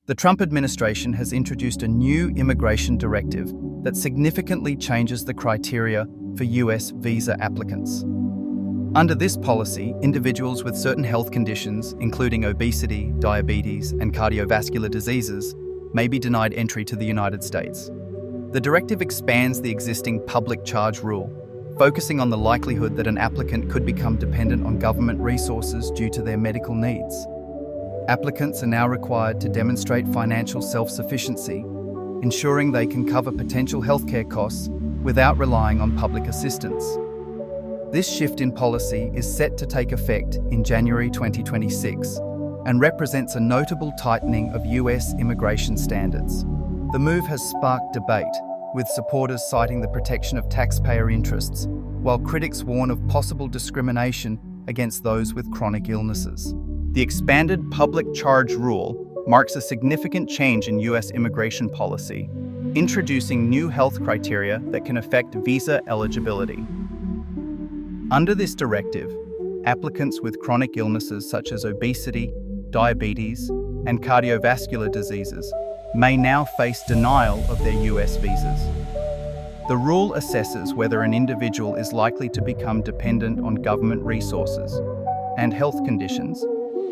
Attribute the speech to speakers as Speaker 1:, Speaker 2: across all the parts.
Speaker 1: The Trump administration has introduced a new immigration directive that significantly changes the criteria for US visa applicants. Under this policy, individuals with certain health conditions, including obesity, diabetes, and cardiovascular diseases, may be denied entry to the United States. The directive expands the existing public charge rule, focusing on the likelihood that an applicant could become dependent on government resources due to their medical needs. Applicants are now required to demonstrate financial self-sufficiency, ensuring they can cover potential healthcare costs without relying on public assistance. This shift in policy is set to take effect in January 2026 and represents a notable tightening of US immigration standards. The move has sparked debate, with supporters citing the protection of taxpayer interests, while critics warn of possible discrimination against those with chronic illnesses. The expanded public charge rule marks a significant change in US immigration policy, introducing new health criteria that can affect visa eligibility. Under this directive, applicants with chronic illnesses such as obesity, diabetes, and cardiovascular diseases may now face denial of their US visas. The rule assesses whether an individual is likely to become dependent on government resources, and health conditions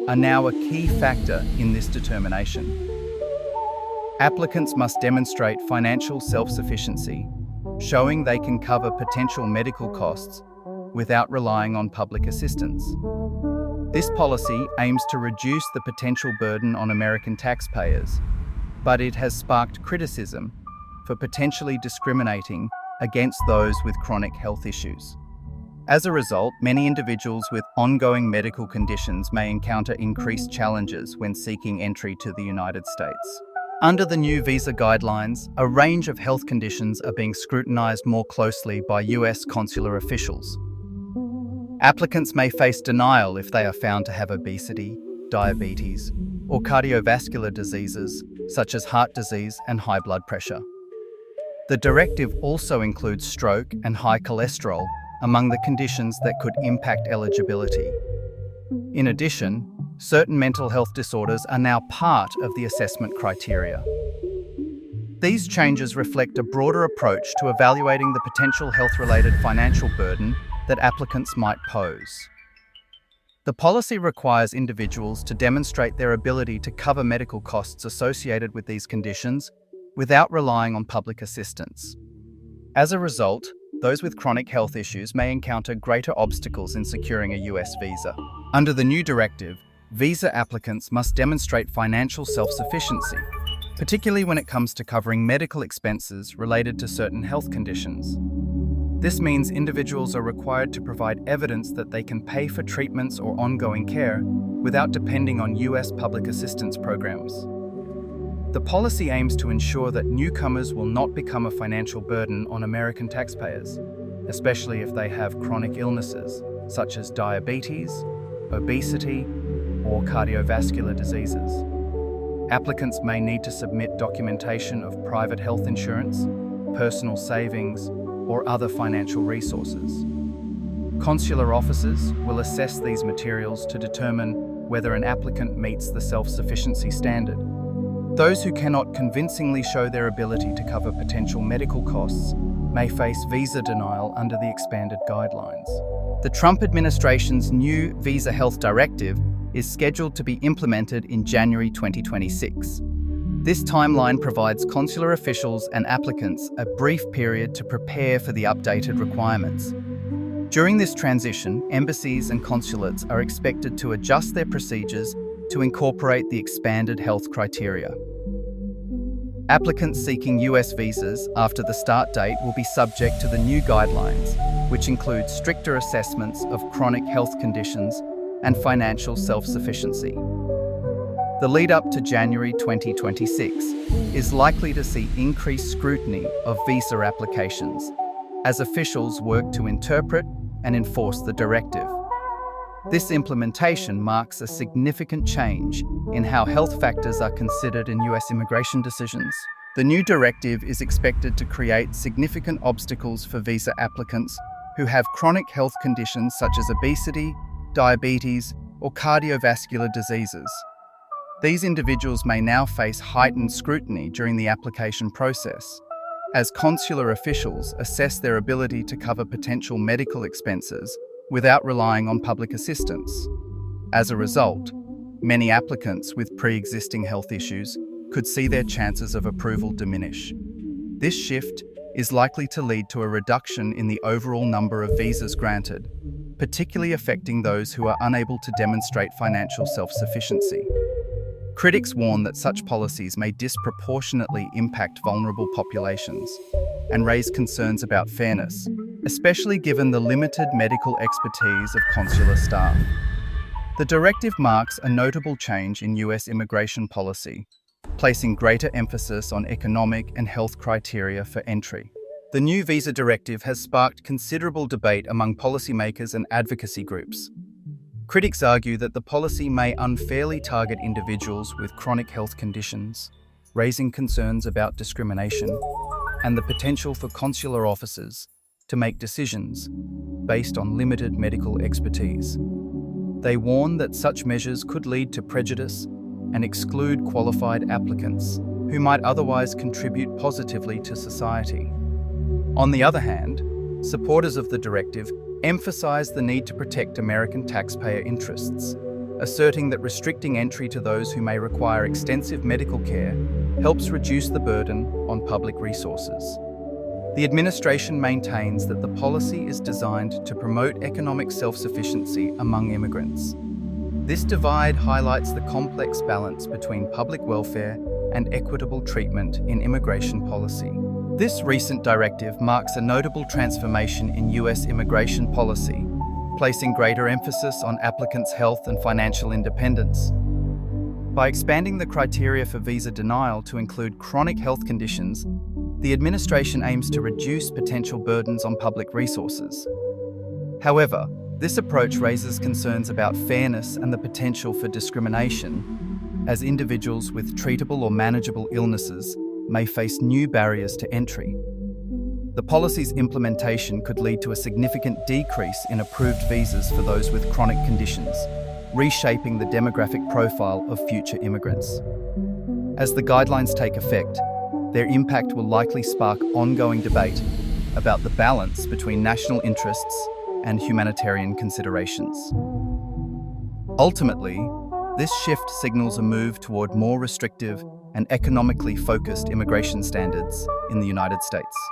Speaker 1: are now a key factor in this determination. Applicants must demonstrate financial self-sufficiency, showing they can cover potential medical costs without relying on public assistance. This policy aims to reduce the potential burden on American taxpayers, but it has sparked criticism for potentially discriminating against those with chronic health issues. As a result, many individuals with ongoing medical conditions may encounter increased challenges when seeking entry to the United States. Under the new visa guidelines, a range of health conditions are being scrutinized more closely by US consular officials. Applicants may face denial if they are found to have obesity, diabetes, or cardiovascular diseases such as heart disease and high blood pressure. The directive also includes stroke and high cholesterol among the conditions that could impact eligibility. In addition, certain mental health disorders are now part of the assessment criteria. These changes reflect a broader approach to evaluating the potential health-related financial burden that applicants might pose. The policy requires individuals to demonstrate their ability to cover medical costs associated with these conditions without relying on public assistance. As a result, those with chronic health issues may encounter greater obstacles in securing a US visa. Under the new directive, visa applicants must demonstrate financial self-sufficiency, particularly when it comes to covering medical expenses related to certain health conditions. This means individuals are required to provide evidence that they can pay for treatments or ongoing care without depending on US public assistance programs. The policy aims to ensure that newcomers will not become a financial burden on American taxpayers, especially if they have chronic illnesses such as diabetes, obesity, or cardiovascular diseases. Applicants may need to submit documentation of private health insurance, personal savings, or other financial resources. Consular officers will assess these materials to determine whether an applicant meets the self-sufficiency standard. Those who cannot convincingly show their ability to cover potential medical costs may face visa denial under the expanded guidelines. The Trump administration's new Visa Health Directive is scheduled to be implemented in January 2026. This timeline provides consular officials and applicants a brief period to prepare for the updated requirements. During this transition, embassies and consulates are expected to adjust their procedures to incorporate the expanded health criteria. Applicants seeking US visas after the start date will be subject to the new guidelines, which include stricter assessments of chronic health conditions and financial self-sufficiency. The lead-up to January 2026 is likely to see increased scrutiny of visa applications as officials work to interpret and enforce the directive. This implementation marks a significant change in how health factors are considered in US immigration decisions. The new directive is expected to create significant obstacles for visa applicants who have chronic health conditions such as obesity, diabetes, or cardiovascular diseases. These individuals may now face heightened scrutiny during the application process, as consular officials assess their ability to cover potential medical expenses without relying on public assistance. As a result, many applicants with pre-existing health issues could see their chances of approval diminish. This shift is likely to lead to a reduction in the overall number of visas granted, particularly affecting those who are unable to demonstrate financial self-sufficiency. Critics warn that such policies may disproportionately impact vulnerable populations and raise concerns about fairness, especially given the limited medical expertise of consular staff. The directive marks a notable change in US immigration policy, placing greater emphasis on economic and health criteria for entry. The new visa directive has sparked considerable debate among policymakers and advocacy groups. Critics argue that the policy may unfairly target individuals with chronic health conditions, raising concerns about discrimination and the potential for consular officers to make decisions based on limited medical expertise. They warn that such measures could lead to prejudice and exclude qualified applicants who might otherwise contribute positively to society. On the other hand, supporters of the directive emphasize the need to protect American taxpayer interests, asserting that restricting entry to those who may require extensive medical care helps reduce the burden on public resources. The administration maintains that the policy is designed to promote economic self-sufficiency among immigrants. This divide highlights the complex balance between public welfare and equitable treatment in immigration policy. This recent directive marks a notable transformation in US immigration policy, placing greater emphasis on applicants' health and financial independence. By expanding the criteria for visa denial to include chronic health conditions, the administration aims to reduce potential burdens on public resources. However, this approach raises concerns about fairness and the potential for discrimination, as individuals with treatable or manageable illnesses may face new barriers to entry. The policy's implementation could lead to a significant decrease in approved visas for those with chronic conditions, reshaping the demographic profile of future immigrants. As the guidelines take effect, their impact will likely spark ongoing debate about the balance between national interests and humanitarian considerations. Ultimately, this shift signals a move toward more restrictive and economically focused immigration standards in the United States.